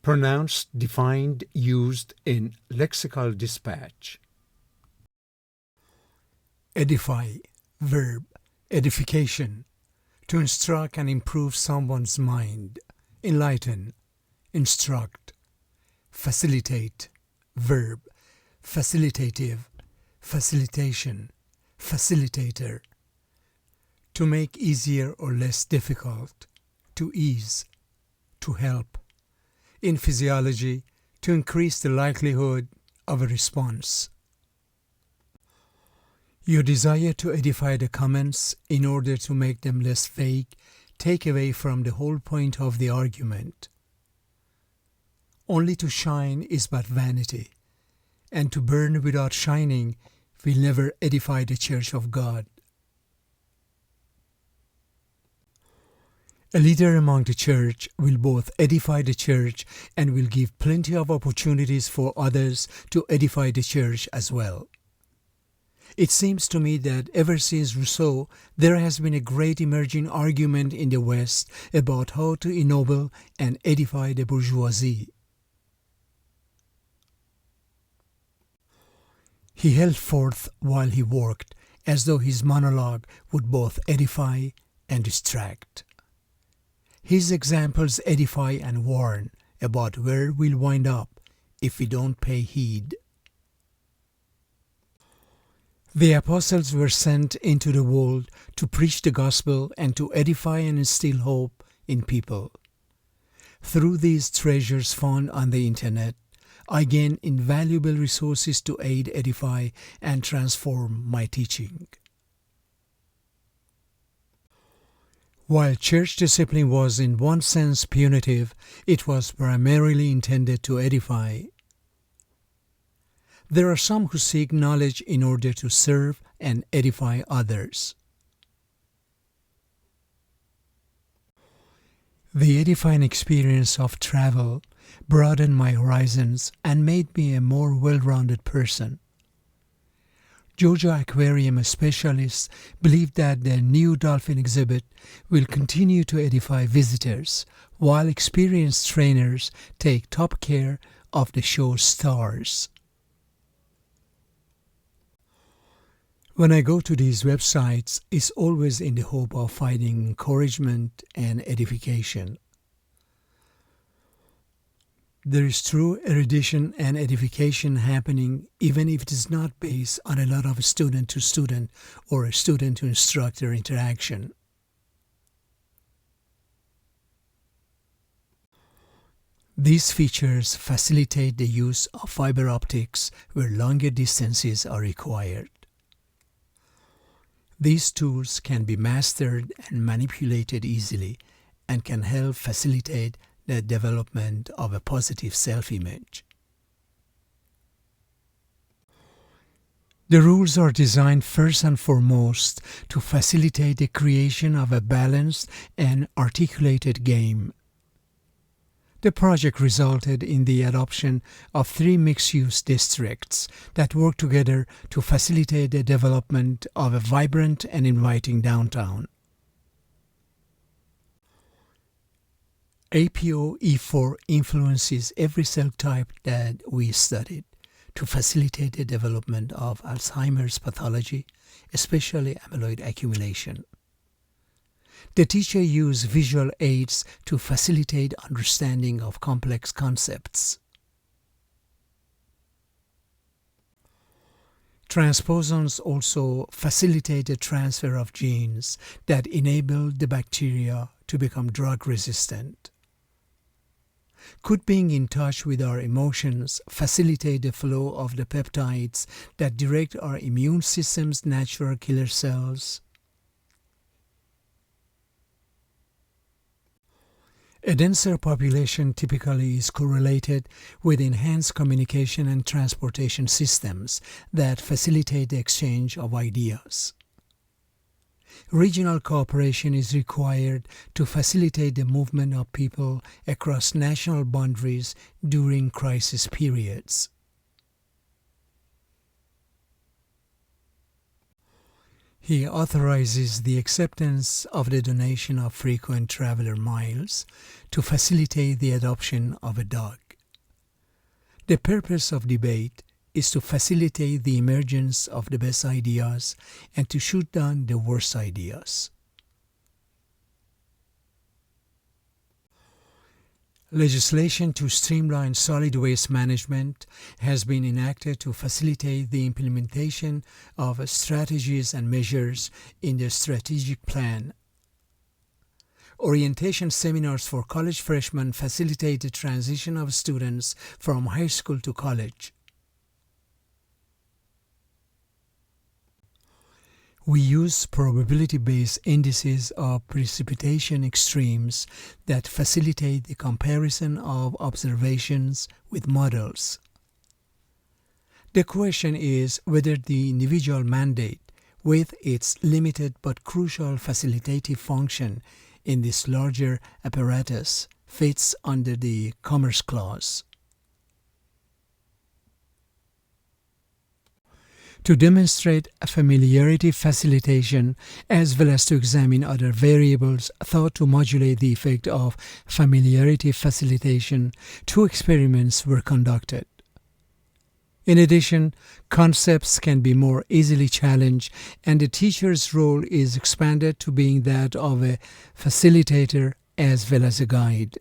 Pronounced, defined, used in lexical dispatch. Edify, verb, edification, to instruct and improve someone's mind, enlighten, instruct. Facilitate, verb, facilitative, facilitation, facilitator, to make easier or less difficult, to ease, to help. In physiology, to increase the likelihood of a response. Your desire to edify the comments in order to make them less vague take away from the whole point of the argument. Only to shine is but vanity, and to burn without shining will never edify the Church of God. A leader among the church will both edify the church and will give plenty of opportunities for others to edify the church as well. It seems to me that ever since Rousseau, there has been a great emerging argument in the West about how to ennoble and edify the bourgeoisie. He held forth while he worked, as though his monologue would both edify and distract. His examples edify and warn about where we'll wind up if we don't pay heed. The apostles were sent into the world to preach the gospel and to edify and instill hope in people. Through these treasures found on the internet, I gain invaluable resources to aid, edify, and transform my teaching. While church discipline was in one sense punitive, it was primarily intended to edify. There are some who seek knowledge in order to serve and edify others. The edifying experience of travel broadened my horizons and made me a more well-rounded person. Georgia Aquarium specialists believe that the new dolphin exhibit will continue to edify visitors, while experienced trainers take top care of the show's stars. When I go to these websites, it's always in the hope of finding encouragement and edification. There is true erudition and edification happening even if it is not based on a lot of student-to-student or a student-to-instructor interaction. These features facilitate the use of fiber optics where longer distances are required. These tools can be mastered and manipulated easily and can help facilitate the development of a positive self-image. The rules are designed first and foremost to facilitate the creation of a balanced and articulated game. The project resulted in the adoption of 3 mixed-use districts that work together to facilitate the development of a vibrant and inviting downtown. APOE4 influences every cell type that we studied to facilitate the development of Alzheimer's pathology, especially amyloid accumulation. The teacher used visual aids to facilitate understanding of complex concepts. Transposons also facilitate the transfer of genes that enable the bacteria to become drug-resistant. Could being in touch with our emotions facilitate the flow of the peptides that direct our immune system's natural killer cells? A denser population typically is correlated with enhanced communication and transportation systems that facilitate the exchange of ideas. Regional cooperation is required to facilitate the movement of people across national boundaries during crisis periods. He authorizes the acceptance of the donation of frequent traveler miles to facilitate the adoption of a dog. The purpose of debate is to facilitate the emergence of the best ideas and to shoot down the worst ideas. Legislation to streamline solid waste management has been enacted to facilitate the implementation of strategies and measures in the strategic plan. Orientation seminars for college freshmen facilitate the transition of students from high school to college. We use probability-based indices of precipitation extremes that facilitate the comparison of observations with models. The question is whether the individual mandate, with its limited but crucial facilitative function in this larger apparatus, fits under the Commerce Clause. To demonstrate a familiarity facilitation as well as to examine other variables thought to modulate the effect of familiarity facilitation, 2 experiments were conducted. In addition, concepts can be more easily challenged, and the teacher's role is expanded to being that of a facilitator as well as a guide.